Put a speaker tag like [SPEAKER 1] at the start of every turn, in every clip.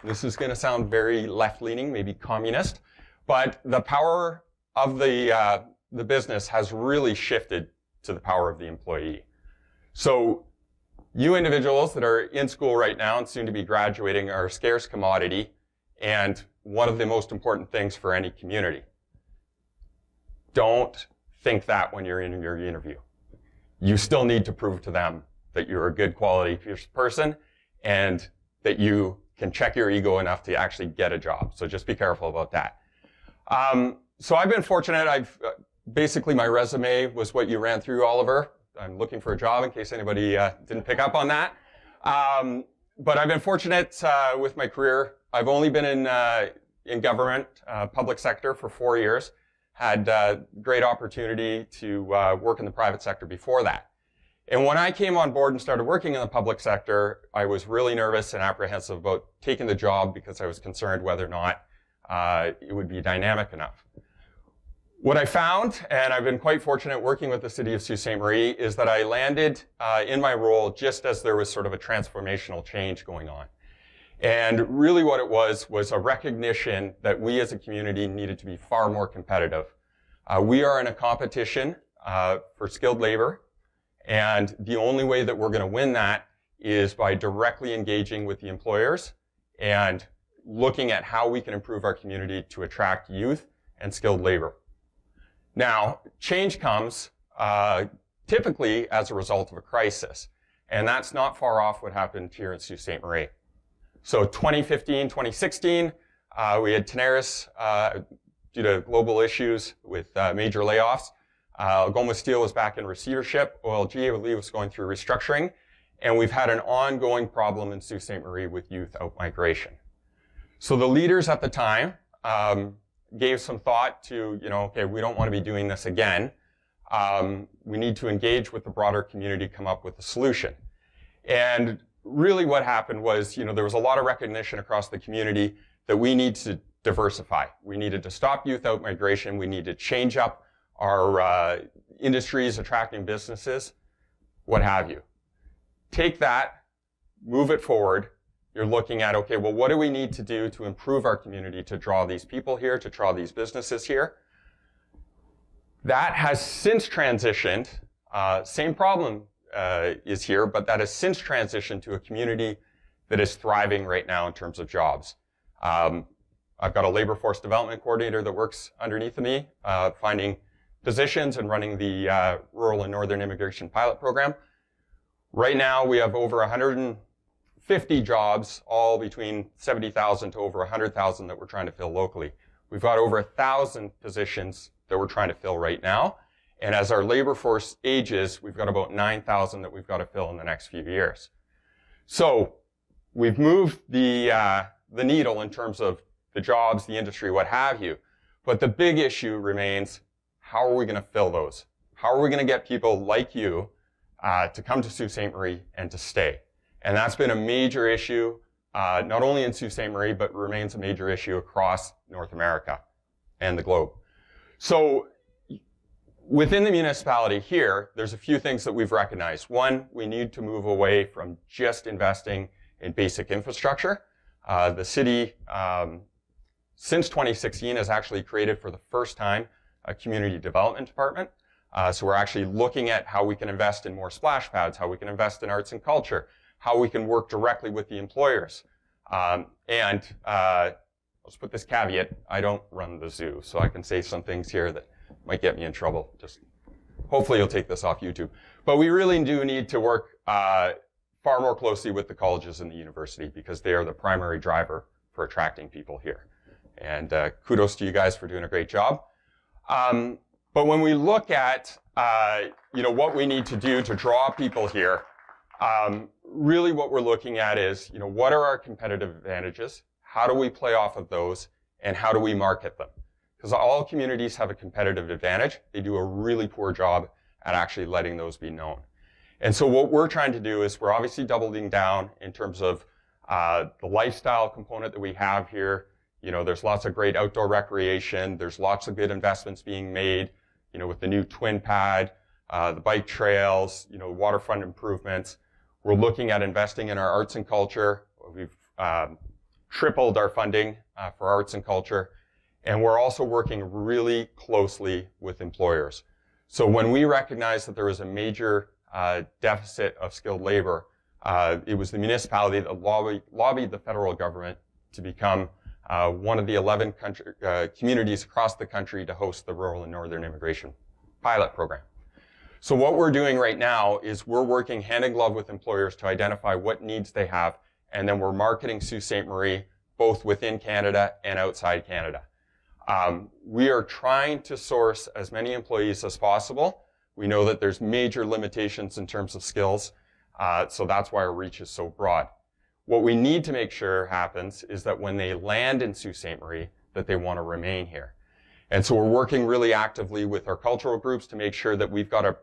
[SPEAKER 1] This is going to sound very left-leaning, maybe communist, but the power of the business has really shifted to the power of the employee. So you individuals that are in school right now and soon to be graduating are a scarce commodity and one of the most important things for any community. Don't think that when you're in your interview. You still need to prove to them that you're a good quality person and that you can check your ego enough to actually get a job. So just be careful about that. So I've been fortunate. Basically my resume was what you ran through, Oliver. I'm looking for a job in case anybody didn't pick up on that. But I've been fortunate with my career. I've only been in government, public sector for 4 years. Had great opportunity to work in the private sector before that. And when I came on board and started working in the public sector, I was really nervous and apprehensive about taking the job because I was concerned whether or not it would be dynamic enough. What I found, and I've been quite fortunate working with the City of Sault Ste. Marie, is that I landed in my role just as there was sort of a transformational change going on. And really what it was a recognition that we as a community needed to be far more competitive. We are in a competition for skilled labor, and the only way that we're going to win that is by directly engaging with the employers and looking at how we can improve our community to attract youth and skilled labor. Now, change comes typically as a result of a crisis, and that's not far off what happened here in Sault Ste. Marie. So 2015, 2016, we had Tenaris due to global issues with major layoffs. Algoma Steel was back in receivership. OLG, I believe, was going through restructuring. And we've had an ongoing problem in Sault Ste. Marie with youth outmigration. So the leaders at the time gave some thought to, okay, we don't want to be doing this again. We need to engage with the broader community, come up with a solution. And really what happened was, there was a lot of recognition across the community that we need to diversify. We needed to stop youth outmigration. We need to change up our industries, attracting businesses, what have you. Take that, move it forward. You're looking at, okay, well, what do we need to do to improve our community, to draw these people here, to draw these businesses here? That has since transitioned, same problem is here, but that has since transitioned to a community that is thriving right now in terms of jobs. I've got a labor force development coordinator that works underneath of me, finding positions and running the Rural and Northern Immigration Pilot Program. Right now, we have over 150 jobs, all between 70,000 to over 100,000 that we're trying to fill locally. We've got over 1,000 positions that we're trying to fill right now. And as our labor force ages, we've got about 9,000 that we've got to fill in the next few years. So we've moved the needle in terms of the jobs, the industry, what have you. But the big issue remains, how are we going to fill those? How are we going to get people like you to come to Sault Ste. Marie and to stay? And that's been a major issue, not only in Sault Ste. Marie, but remains a major issue across North America and the globe. So within the municipality here, there's a few things that we've recognized. One, we need to move away from just investing in basic infrastructure. The city, since 2016, has actually created for the first time a community development department. So we're actually looking at how we can invest in more splash pads, how we can invest in arts and culture, how we can work directly with the employers. Let's put this caveat, I don't run the zoo, so I can say some things here that might get me in trouble. Just hopefully you'll take this off YouTube. But we really do need to work far more closely with the colleges and the university because they are the primary driver for attracting people here. And kudos to you guys for doing a great job. But when we look at what we need to do to draw people here, really what we're looking at is what are our competitive advantages? How do we play off of those? And how do we market them? Because all communities have a competitive advantage. They do a really poor job at actually letting those be known. And so what we're trying to do is we're obviously doubling down in terms of the lifestyle component that we have here. There's lots of great outdoor recreation. There's lots of good investments being made, with the new twin pad, the bike trails, waterfront improvements. We're looking at investing in our arts and culture. We've tripled our funding for arts and culture. And we're also working really closely with employers. So when we recognized that there was a major deficit of skilled labor, it was the municipality that lobbied the federal government to become one of the 11 communities across the country to host the Rural and Northern Immigration Pilot Program. So what we're doing right now is we're working hand in glove with employers to identify what needs they have, and then we're marketing Sault Ste. Marie both within Canada and outside Canada. We are trying to source as many employees as possible. We know that there's major limitations in terms of skills, so that's why our reach is so broad. What we need to make sure happens is that when they land in Sault Ste. Marie, that they want to remain here. And so we're working really actively with our cultural groups to make sure that we've got an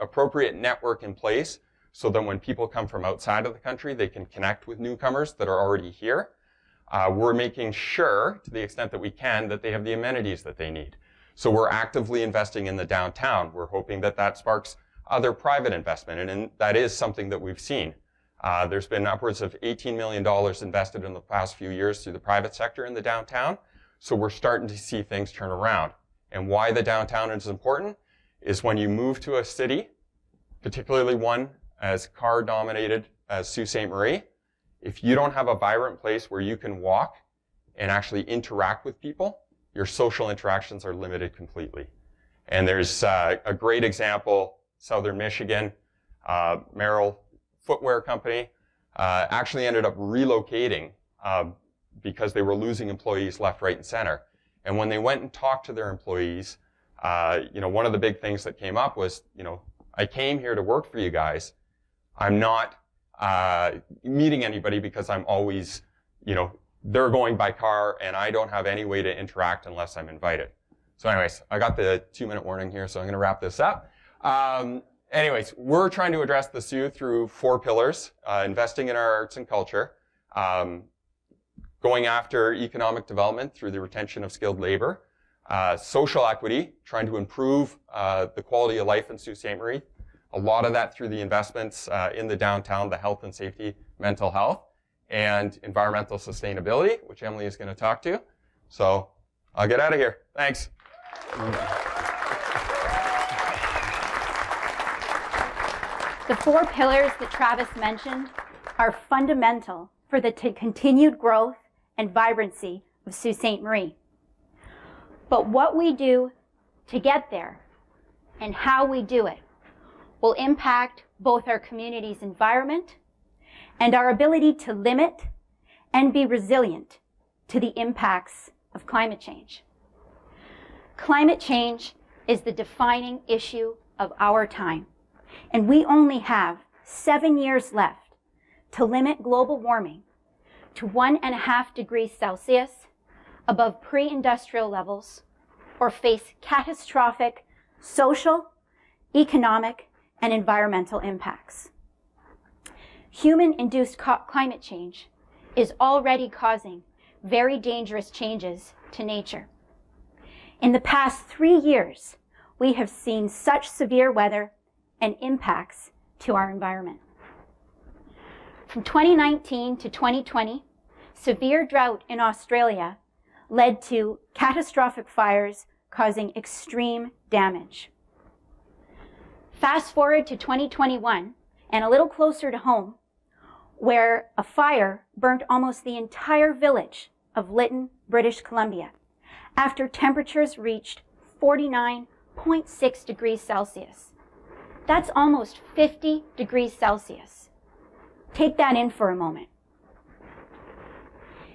[SPEAKER 1] appropriate network in place so that when people come from outside of the country, they can connect with newcomers that are already here. We're making sure, to the extent that we can, that they have the amenities that they need. So we're actively investing in the downtown. We're hoping that that sparks other private investment, and that is something that we've seen. There's been upwards of $18 million invested in the past few years through the private sector in the downtown. So we're starting to see things turn around. And why the downtown is important is when you move to a city, particularly one as car-dominated as Sault Ste. Marie, if you don't have a vibrant place where you can walk and actually interact with people, your social interactions are limited completely. And there's a great example, Southern Michigan, Merrill Footwear Company, actually ended up relocating because they were losing employees left, right, and center. And when they went and talked to their employees, one of the big things that came up was, I came here to work for you guys. I'm not meeting anybody because I'm always, they're going by car and I don't have any way to interact unless I'm invited. So anyways, I got the 2-minute warning here, so I'm going to wrap this up. Anyways, we're trying to address the Sioux through 4 pillars, investing in our arts and culture, going after economic development through the retention of skilled labor, social equity, trying to improve the quality of life in Sault Ste. Marie. A lot of that through the investments in the downtown, the health and safety, mental health, and environmental sustainability, which Emily is going to talk to. So I'll get out of here. Thanks.
[SPEAKER 2] The 4 pillars that Travis mentioned are fundamental for the continued growth and vibrancy of Sault Ste. Marie. But what we do to get there and how we do it will impact both our community's environment and our ability to limit and be resilient to the impacts of climate change. Climate change is the defining issue of our time, and we only have 7 years left to limit global warming to 1.5 degrees Celsius above pre-industrial levels or face catastrophic social, economic, and environmental impacts. Human-induced climate change is already causing very dangerous changes to nature. In the past 3 years, we have seen such severe weather and impacts to our environment. From 2019 to 2020, severe drought in Australia led to catastrophic fires causing extreme damage. Fast forward to 2021, and a little closer to home, where a fire burnt almost the entire village of Lytton, British Columbia, after temperatures reached 49.6 degrees Celsius. That's almost 50 degrees Celsius. Take that in for a moment.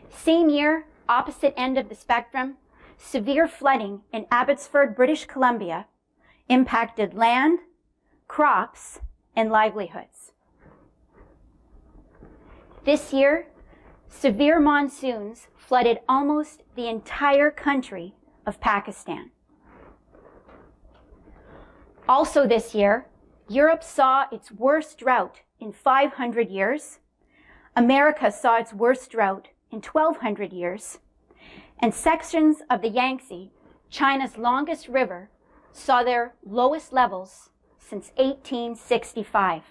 [SPEAKER 2] Same year, opposite end of the spectrum, severe flooding in Abbotsford, British Columbia impacted land, crops, and livelihoods. This year, severe monsoons flooded almost the entire country of Pakistan. Also this year, Europe saw its worst drought in 500 years. America saw its worst drought in 1,200 years. And sections of the Yangtze, China's longest river, saw their lowest levels since 1865.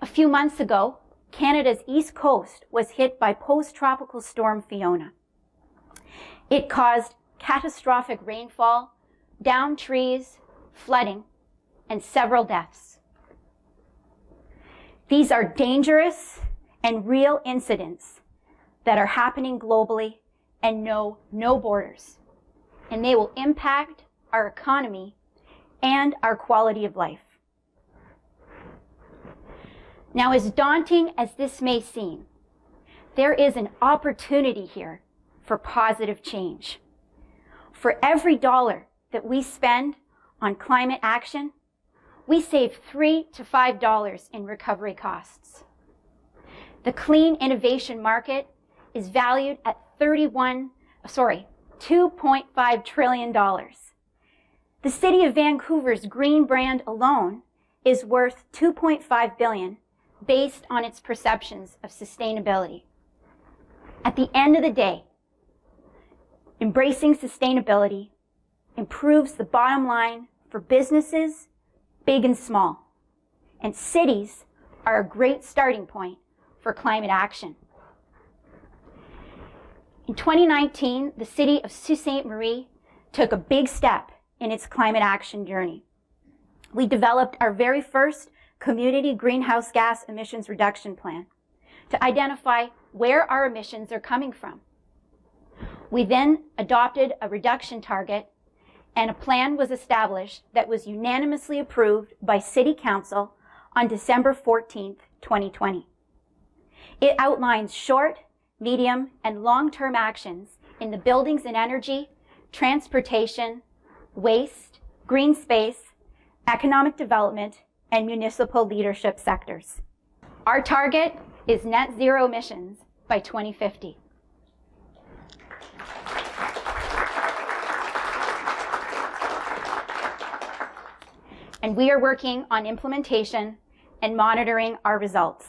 [SPEAKER 2] A few months ago, Canada's east coast was hit by post-tropical storm Fiona. It caused catastrophic rainfall, downed trees, flooding, and several deaths. These are dangerous and real incidents that are happening globally and know no borders, and they will impact our economy and our quality of life. Now, as daunting as this may seem, there is an opportunity here for positive change. For every dollar that we spend on climate action, we save $3 to $5 in recovery costs. The clean innovation market is valued at $2.5 trillion. The City of Vancouver's green brand alone is worth $2.5 billion based on its perceptions of sustainability. At the end of the day, embracing sustainability improves the bottom line for businesses, big and small. And cities are a great starting point for climate action. In 2019, the City of Sault Ste Marie took a big step in its climate action journey. We developed our very first community greenhouse gas emissions reduction plan to identify where our emissions are coming from. We then adopted a reduction target, and a plan was established that was unanimously approved by City Council on December 14th, 2020. It outlines short, medium, and long-term actions in the buildings and energy, transportation, waste, green space, economic development, and municipal leadership sectors. Our target is net zero emissions by 2050. And we are working on implementation and monitoring our results.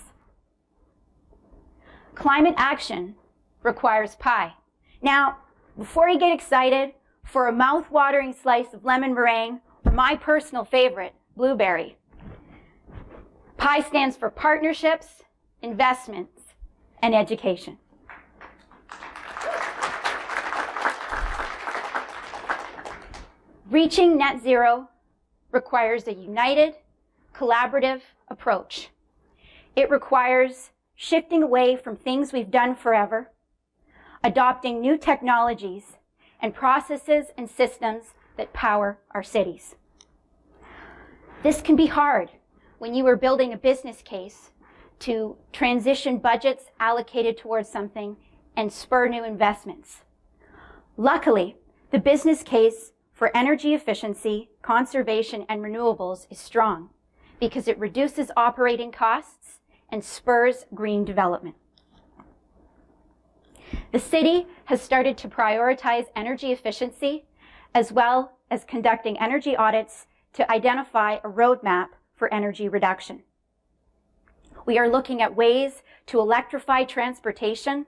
[SPEAKER 2] Climate action requires pie. Now, before you get excited, for a mouth-watering slice of lemon meringue, my personal favorite, blueberry. PIE stands for partnerships, investments, and education. Reaching net zero requires a united, collaborative approach. It requires shifting away from things we've done forever, adopting new technologies and processes and systems that power our cities. This can be hard when you are building a business case to transition budgets allocated towards something and spur new investments. Luckily, the business case for energy efficiency, conservation, and renewables is strong because it reduces operating costs and spurs green development. The city has started to prioritize energy efficiency as well as conducting energy audits to identify a roadmap for energy reduction. We are looking at ways to electrify transportation,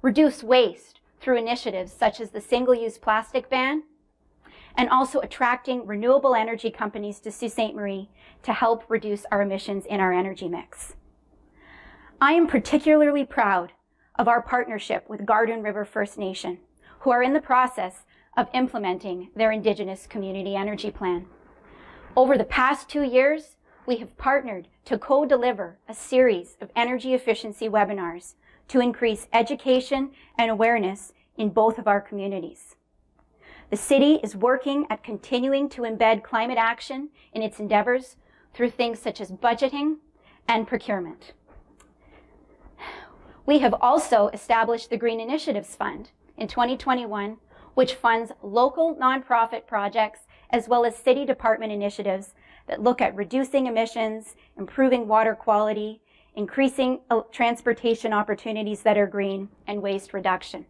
[SPEAKER 2] reduce waste through initiatives such as the single-use plastic ban, and also attracting renewable energy companies to Sault Ste. Marie to help reduce our emissions in our energy mix. I am particularly proud of our partnership with Garden River First Nation, who are in the process of implementing their Indigenous Community Energy Plan. Over the past 2 years, we have partnered to co-deliver a series of energy efficiency webinars to increase education and awareness in both of our communities. The city is working at continuing to embed climate action in its endeavors through things such as budgeting and procurement. We have also established the Green Initiatives Fund in 2021, which funds local nonprofit projects as well as city department initiatives that look at reducing emissions, improving water quality, increasing transportation opportunities that are green, and waste reduction.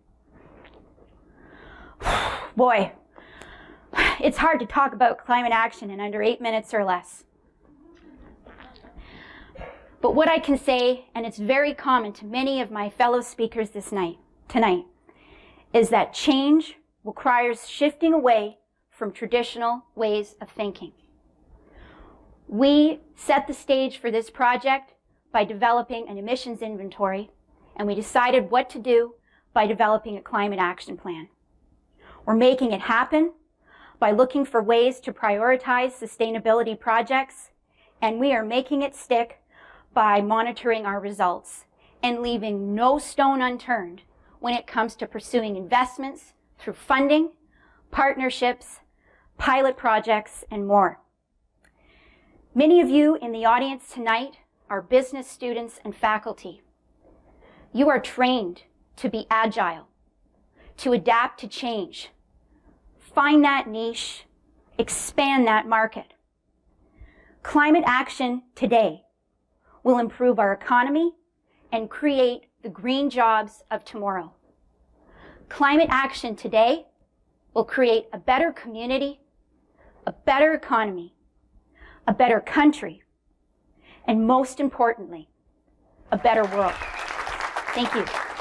[SPEAKER 2] Boy, it's hard to talk about climate action in under 8 minutes or less. But what I can say, and it's very common to many of my fellow speakers tonight, is that change requires shifting away from traditional ways of thinking. We set the stage for this project by developing an emissions inventory, and we decided what to do by developing a climate action plan. We're making it happen by looking for ways to prioritize sustainability projects, and we are making it stick by monitoring our results and leaving no stone unturned when it comes to pursuing investments through funding, partnerships, pilot projects, and more. Many of you in the audience tonight are business students and faculty. You are trained to be agile, to adapt to change, find that niche, expand that market. Climate action today will improve our economy and create the green jobs of tomorrow. Climate action today will create a better community, a better economy, a better country, and most importantly, a better world. Thank you.